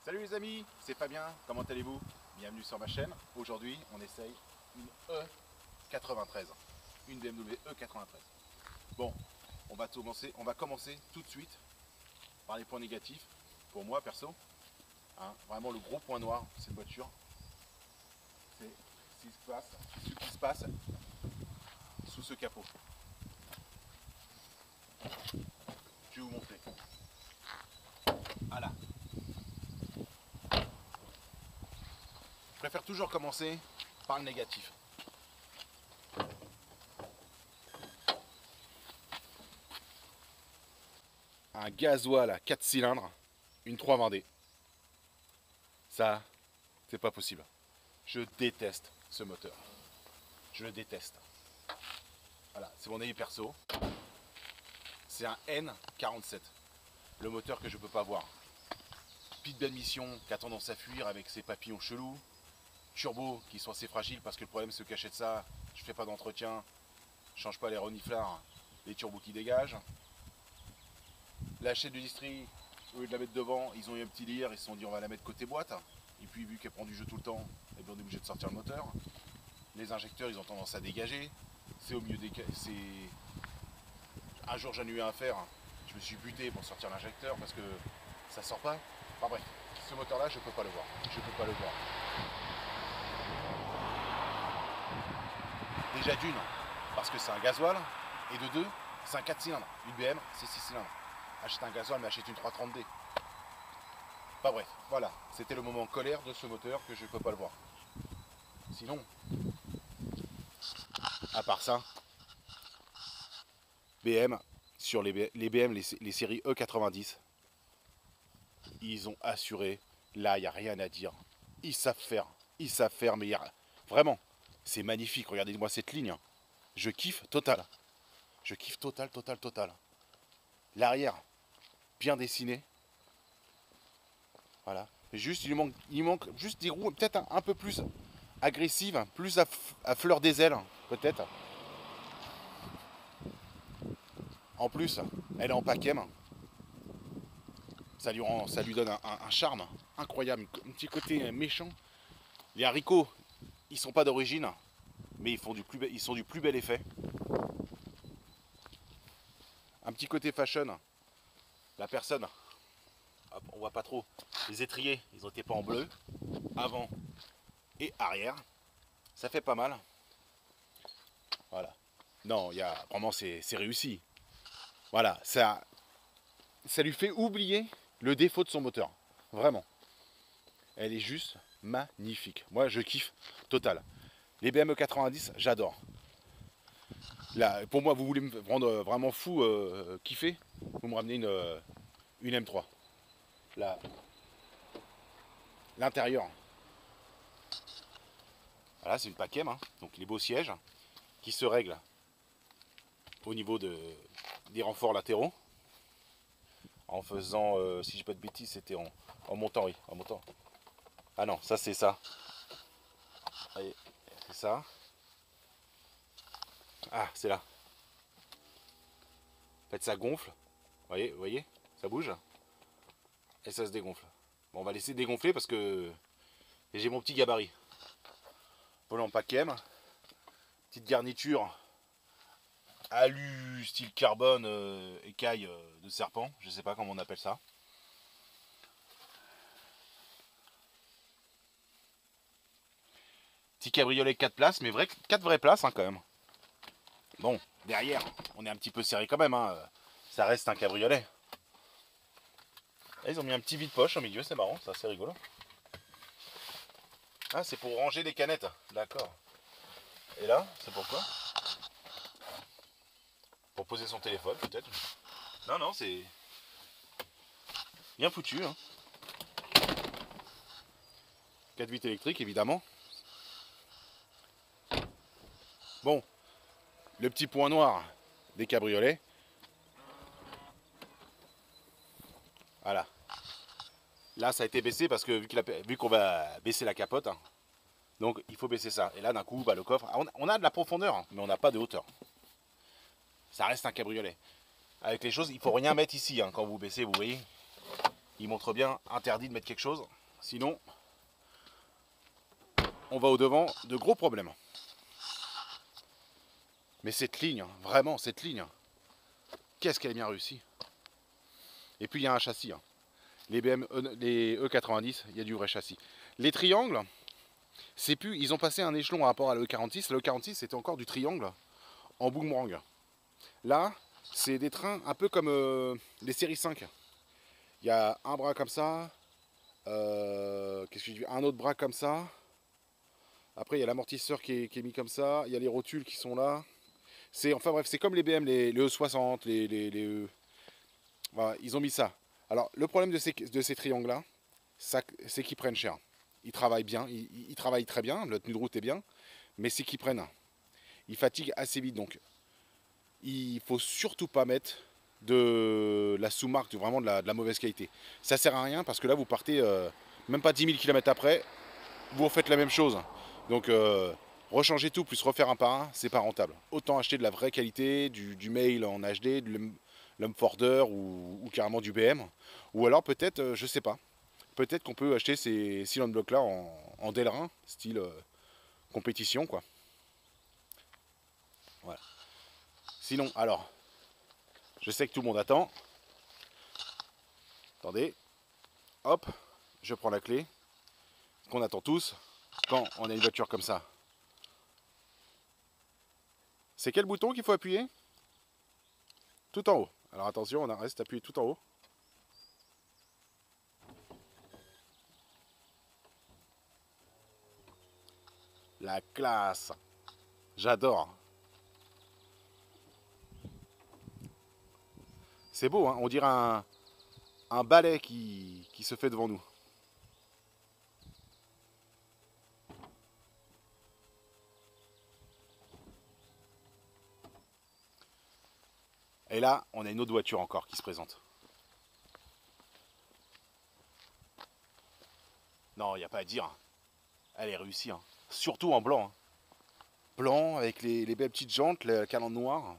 Salut les amis, c'est Fabien, comment allez-vous? Bienvenue sur ma chaîne. Aujourd'hui, on essaye une E93, une BMW E93. Bon, on va commencer tout de suite par les points négatifs. Pour moi, perso, hein, vraiment le gros point noir de cette voiture, c'est ce qui se passe sous ce capot. Je vais vous montrer. Voilà. Je préfère toujours commencer par le négatif. Un gasoil à 4 cylindres, une 320D. Ça, c'est pas possible. Je déteste ce moteur. Je le déteste. Voilà, c'est mon avis perso. C'est un N47. Le moteur que je peux pas voir. Pite d'admission qui a tendance à fuir avec ses papillons chelous. Turbo qui sont assez fragiles parce que le problème se cachait de ça. Je fais pas d'entretien. Je change pas les reniflards. Les turbos qui dégagent. La chaîne de distri, au lieu de la mettre devant, ils ont eu un petit délire. Ils se sont dit on va la mettre côté boîte. Et puis vu qu'elle prend du jeu tout le temps, et bien on est obligé de sortir le moteur. Les injecteurs ils ont tendance à dégager. C'est au milieu des... Un jour j'en ai eu un à faire. Je me suis buté pour sortir l'injecteur parce que ça sort pas. Enfin bref, ce moteur là je peux pas le voir. Je peux pas le voir. Déjà d'une, parce que c'est un gasoil, et de deux, c'est un 4 cylindres. Une BM, c'est 6 cylindres. Achète un gasoil, mais achète une 330D. Enfin bref, voilà, c'était le moment colère de ce moteur que je ne peux pas le voir. Sinon, à part ça, BM, sur les BM, les séries E90, ils ont assuré, là il n'y a rien à dire. Ils savent faire, mais vraiment, c'est magnifique, regardez-moi cette ligne. Je kiffe total. Je kiffe total. L'arrière, bien dessiné. Voilà. Juste, il manque juste des roues peut-être un peu plus agressives, plus à fleur des ailes, peut-être. En plus, elle est en paquem. Ça lui donne un charme incroyable, un petit côté méchant. Les haricots, ils sont pas d'origine, mais ils sont du plus bel effet. Un petit côté fashion. La personne, on voit pas trop. Les étriers, ils ont été pas en bleu, avant et arrière. Ça fait pas mal. Voilà. Non, vraiment c'est réussi. Voilà, ça lui fait oublier le défaut de son moteur. Vraiment. Elle est juste magnifique. Moi, je kiffe total. Les BMW 90, j'adore. Là, pour moi, vous voulez me rendre vraiment fou, kiffer, vous me ramenez une M3. L'intérieur. Voilà, c'est une paquem, hein. Donc les beaux sièges qui se règlent au niveau des renforts latéraux. En faisant, si je dis pas de bêtises, c'était en montant, oui, en montant. Ah non, ça c'est ça. Allez, c'est ça. Ah, c'est là. En fait, ça gonfle. Vous voyez, ça bouge. Et ça se dégonfle. Bon, on va laisser dégonfler parce que j'ai mon petit gabarit. Volant paquem. Petite garniture. Alu, style carbone, écaille de serpent. Je sais pas comment on appelle ça. Petit cabriolet 4 places, mais 4 vraies places hein, quand même. Bon, derrière, on est un petit peu serré quand même. Hein. Ça reste un cabriolet. Là, ils ont mis un petit vide-poche au milieu, c'est marrant, c'est assez rigolo. Ah, c'est pour ranger les canettes, d'accord. Et là, c'est pourquoi? Pour poser son téléphone, peut-être. Non, c'est bien foutu. Hein. 4 vitres électriques, évidemment. Bon, le petit point noir des cabriolets. Voilà. Là, ça a été baissé parce que vu qu'on va baisser la capote, hein, donc il faut baisser ça. Et là, d'un coup, bah, le coffre, on a de la profondeur, hein, mais on n'a pas de hauteur. Ça reste un cabriolet. Avec les choses, il ne faut rien mettre ici. Hein, quand vous baissez, vous voyez, il montre bien interdit de mettre quelque chose. Sinon, on va au-devant de gros problèmes. Mais cette ligne, vraiment cette ligne, qu'est-ce qu'elle est bien réussie. Et puis il y a un châssis. Les les E90, il y a du vrai châssis. Les triangles, c'est plus, ils ont passé un échelon par rapport à l'E46. L'E46 c'était encore du triangle en boomerang. Là, c'est des trains un peu comme les séries 5. Il y a un bras comme ça, qu'est-ce que je dis, un autre bras comme ça. Après, il y a l'amortisseur qui est mis comme ça. Il y a les rotules qui sont là. Enfin bref, c'est comme les BM, les E60, les E. Voilà, ils ont mis ça. Alors, le problème de ces triangles-là, c'est qu'ils prennent cher. Ils travaillent bien, ils travaillent très bien, la tenue de route est bien, mais c'est qu'ils prennent. Ils fatiguent assez vite, donc il faut surtout pas mettre de la sous-marque, vraiment de la mauvaise qualité. Ça sert à rien parce que là, vous partez même pas 10 000 km après, vous refaites la même chose. Donc, rechanger tout plus refaire un par un, c'est pas rentable. Autant acheter de la vraie qualité, du mail en HD, de l'Humforder ou carrément du BM. Ou alors peut-être, je sais pas, peut-être qu'on peut acheter ces cylinder blocks là en Delrin, style compétition quoi. Voilà. Sinon, alors, je sais que tout le monde attend. Attendez, hop, je prends la clé. Ce qu'on attend tous quand on a une voiture comme ça. C'est quel bouton qu'il faut appuyer? Tout en haut. Alors attention, on reste appuyé tout en haut. La classe. J'adore. C'est beau, hein, on dirait un ballet qui se fait devant nous. Et là, on a une autre voiture encore qui se présente. Non, il n'y a pas à dire. Elle est réussie. Hein. Surtout en blanc. Hein. Blanc, avec les belles petites jantes, le calandre noir,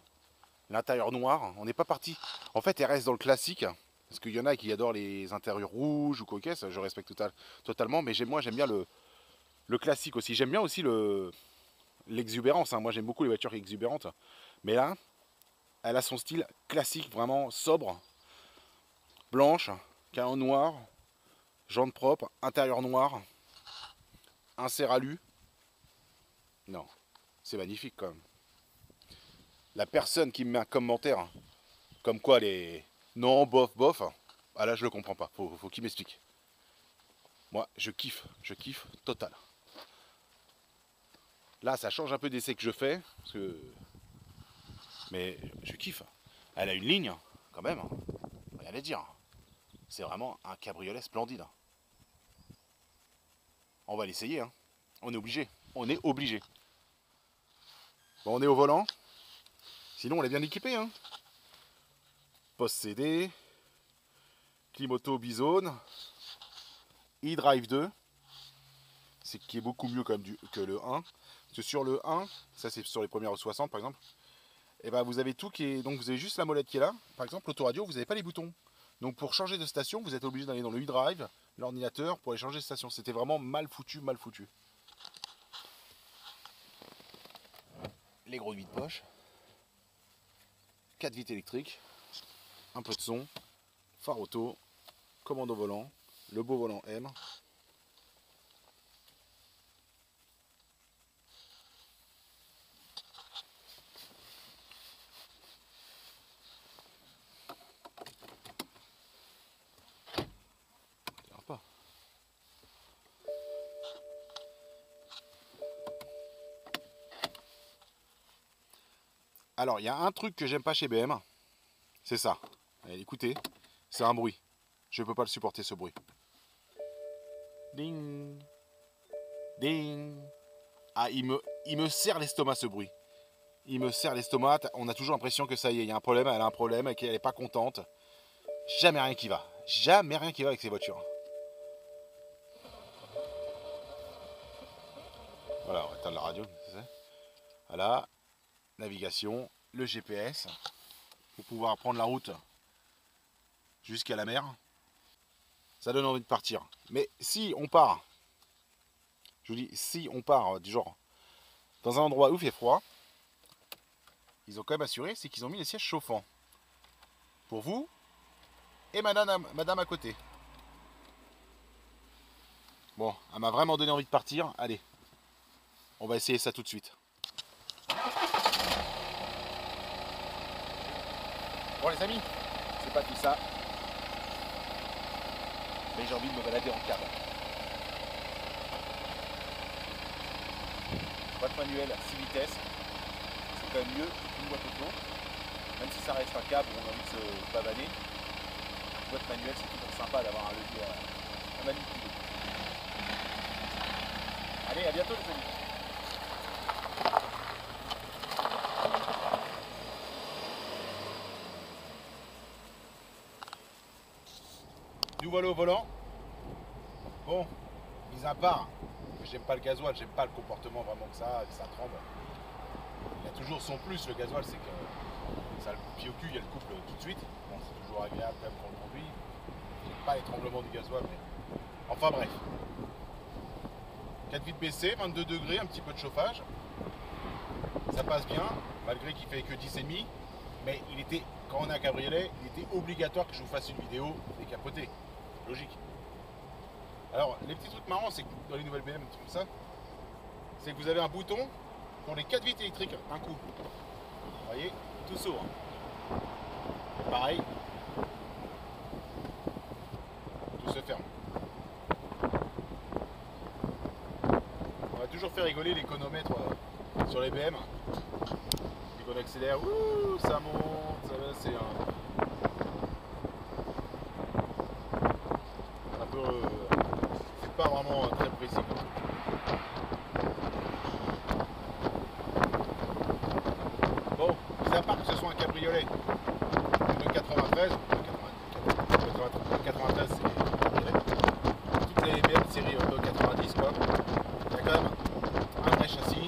l'intérieur noir. On n'est pas parti. En fait, elle reste dans le classique. Parce qu'il y en a qui adorent les intérieurs rouges ou coquesses. Je respecte totalement. Mais moi, j'aime bien le classique aussi. J'aime bien aussi l'exubérance. Hein. Moi, j'aime beaucoup les voitures exubérantes. Mais là, elle a son style classique, vraiment sobre. Blanche, calandre noir, jantes propres, intérieur noir, un serre-alu. Non, c'est magnifique quand même. La personne qui me met un commentaire comme quoi les non, bof, bof, ah là je le comprends pas, faut qu'il m'explique. Moi je kiffe total. Là ça change un peu d'essai que je fais, mais je kiffe. Elle a une ligne quand même, rien à dire. C'est vraiment un cabriolet splendide. On va l'essayer, hein. On est obligé, on est obligé. Bon, on est au volant, sinon on est bien équipé, hein. Poste CD, Climoto Bizone, eDrive 2, c'est qui est beaucoup mieux quand même que le 1. Parce que sur le 1, ça c'est sur les premières 60 par exemple, et ben vous avez tout qui est. Donc vous avez juste la molette qui est là. Par exemple, l'autoradio, vous n'avez pas les boutons. Donc pour changer de station, vous êtes obligé d'aller dans le eDrive, l'ordinateur, pour aller changer de station. C'était vraiment mal foutu, mal foutu. Les gros vides poche, 4 vitres électriques, un peu de son, phare auto, commande au volant, le beau volant M. Pas. Alors, il y a un truc que j'aime pas chez BM, c'est ça. Allez, écoutez, c'est un bruit. Je peux pas le supporter ce bruit. Ding, ding. Ah, il me serre l'estomac ce bruit. Il me serre l'estomac. On a toujours l'impression que ça y est, il y a un problème, elle a un problème et qu'elle est pas contente. Jamais rien qui va. Jamais rien qui va avec ces voitures. Voilà, on va éteindre la radio. Voilà, navigation, le GPS pour pouvoir prendre la route jusqu'à la mer. ça donne envie de partir. Mais si on part, je vous dis, si on part du genre dans un endroit où il fait froid, ils ont quand même assuré, c'est qu'ils ont mis les sièges chauffants. Pour vous et madame à côté. Bon, elle m'a vraiment donné envie de partir. Allez, on va essayer ça tout de suite. Bon les amis, c'est pas tout ça. Mais j'ai envie de me balader en cab. Boîte manuelle 6 vitesses, c'est quand même mieux qu'une boîte auto. Même si ça reste un cab où on a envie de se pavaner, une boîte manuelle c'est toujours sympa d'avoir un levier à manipuler. Allez, à bientôt les amis. Nous voilà au volant. Bon, mis à part, j'aime pas le gasoil, j'aime pas le comportement vraiment que ça tremble. Il y a toujours son plus, le gasoil, c'est que ça a le coup de pied au cul, il y a le couple tout de suite. Bon, c'est toujours agréable quand même quand on conduit. J'aime pas les tremblements du gasoil, mais. Enfin bref. 4 vitres baissées, 22 degrés, un petit peu de chauffage. Ça passe bien, malgré qu'il fait que 10,5. Mais il était, quand on a un cabriolet, il était obligatoire que je vous fasse une vidéo décapotée. Logique. Alors, les petits trucs marrants, c'est que dans les nouvelles BM, comme ça, c'est que vous avez un bouton pour les 4 vitres électriques d'un coup. Vous voyez, tout s'ouvre. Pareil, tout se ferme. On va toujours faire rigoler l'économètre sur les BM. Dès qu'on accélère, ouh, ça monte, ça va, c'est un peu. C'est pas vraiment très précis. Bon, mis à part que ce soit un cabriolet de 93, 93 c'est toutes les BM série de 90 quoi. Il y a quand même un vrai châssis,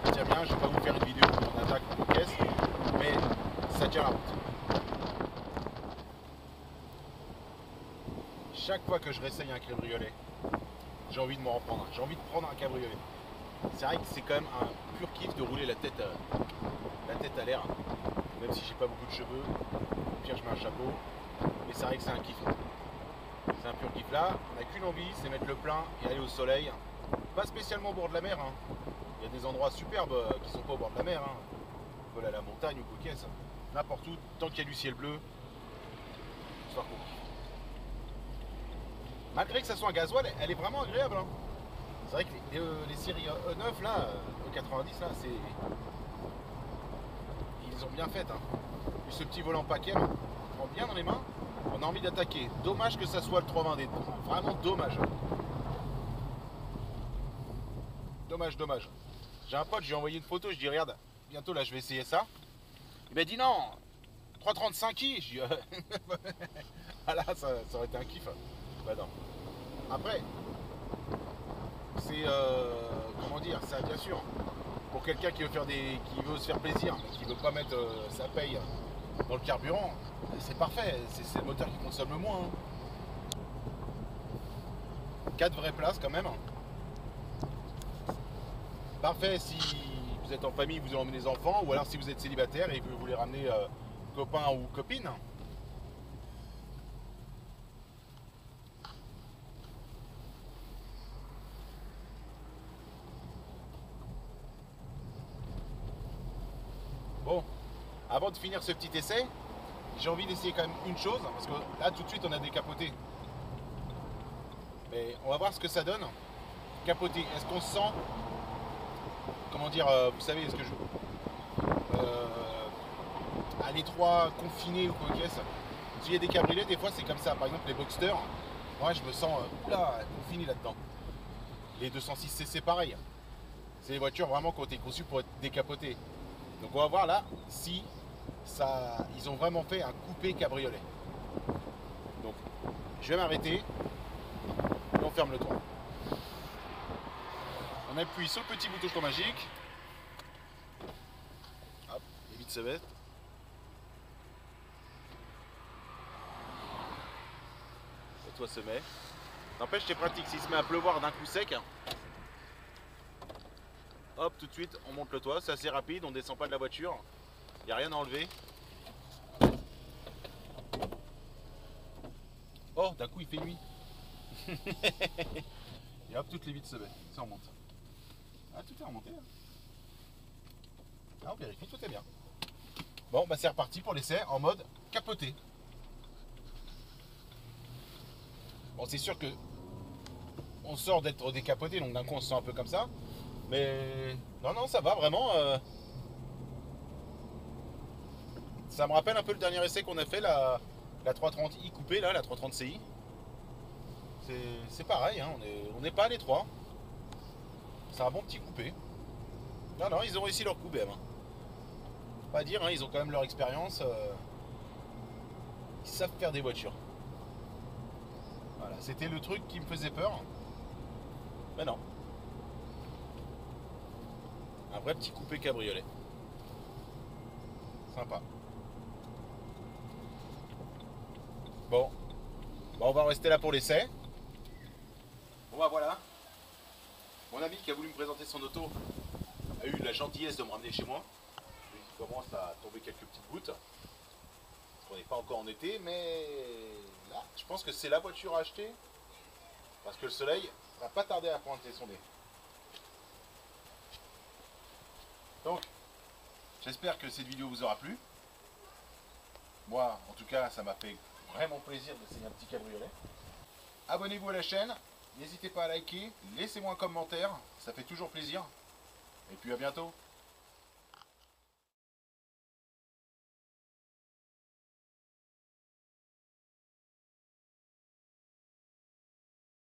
ça tient bien, je vais pas vous faire une vidéo où on attaque une caisse, mais ça tient la route. Chaque fois que je réessaye un cabriolet, j'ai envie de m'en reprendre un. J'ai envie de prendre un cabriolet. C'est vrai que c'est quand même un pur kiff de rouler la tête à l'air. Même si j'ai pas beaucoup de cheveux, au pire je mets un chapeau. Mais c'est vrai que c'est un kiff. C'est un pur kiff là. On n'a qu'une envie, c'est mettre le plein et aller au soleil. Pas spécialement au bord de la mer. Hein. Il y a des endroits superbes qui sont pas au bord de la mer. Hein. On peut aller à la montagne ou quoi qu'est-ce. N'importe où, tant qu'il y a du ciel bleu, histoire qu'on kiffe. Malgré que ça soit un gasoil, elle est vraiment agréable. Hein. C'est vrai que les séries E9 là, E90 là, c'est. Ils ont bien fait. Hein. Puis ce petit volant paquet, on prend bien dans les mains. On a envie d'attaquer. Dommage que ça soit le 320D. Vraiment dommage. Dommage, dommage. J'ai un pote, j'ai envoyé une photo, je dis regarde, bientôt là je vais essayer ça. Il m'a dit non, 335i. Je dis ah là, ça aurait été un kiff. Bah non. Après, c'est comment dire, ça bien sûr. Pour quelqu'un qui veut qui veut se faire plaisir, mais qui veut pas mettre sa paye dans le carburant, c'est parfait. C'est le moteur qui consomme le moins. Hein. 4 vraies places quand même. Parfait si vous êtes en famille, vous allez emmener des enfants, ou alors si vous êtes célibataire et que vous voulez ramener copain ou copine. Bon, avant de finir ce petit essai, j'ai envie d'essayer quand même une chose, parce que là tout de suite on a décapoté. Mais on va voir ce que ça donne. Capoter, est-ce qu'on se sent, comment dire, vous savez, est-ce que à l'étroit, confiné ou quoi qu'est-ce. S'il y a des cabriolets, des fois c'est comme ça. Par exemple les Boxster, moi je me sens oula, confiné là-dedans. Les 206 cc pareil. C'est des voitures vraiment qui ont été conçues pour être décapotées. Donc on va voir là si ça, ils ont vraiment fait un coupé cabriolet. Donc je vais m'arrêter et on ferme le toit. On appuie sur le petit bouton magique. Hop, évite ce veste. soit semé. N'empêche, c'est pratique, s'il se met à pleuvoir d'un coup sec, hop, tout de suite, on monte le toit, c'est assez rapide, on descend pas de la voiture, il n'y a rien à enlever. Oh, d'un coup il fait nuit. Et hop, toutes les vitres se mettent, ça remonte. Ah, tout est remonté là. Ah, on vérifie, tout est bien. Bon, bah c'est reparti pour l'essai en mode capoté. Bon, c'est sûr que on sort d'être décapoté, donc d'un coup on se sent un peu comme ça. Mais non, non, ça va vraiment. Ça me rappelle un peu le dernier essai qu'on a fait, la 330i coupée, là, la 330 CI. C'est pareil, hein, on n'est pas à l'étroit. C'est un bon petit coupé. Non, non, ils ont réussi leur coup, BM. Pas à dire, hein, ils ont quand même leur expérience. Ils savent faire des voitures. Voilà, c'était le truc qui me faisait peur. Mais non. Un vrai petit coupé cabriolet. Sympa. Bon. Bah, on va rester là pour l'essai. Bon bah voilà. Mon ami qui a voulu me présenter son auto a eu la gentillesse de me ramener chez moi. Il commence à tomber quelques petites gouttes. Parce qu'on n'est pas encore en été, mais là, je pense que c'est la voiture à acheter. Parce que le soleil va pas tarder à pointer son nez. Donc, j'espère que cette vidéo vous aura plu. Moi, en tout cas, ça m'a fait vraiment plaisir d'essayer un petit cabriolet. Abonnez-vous à la chaîne. N'hésitez pas à liker. Laissez-moi un commentaire. Ça fait toujours plaisir. Et puis à bientôt.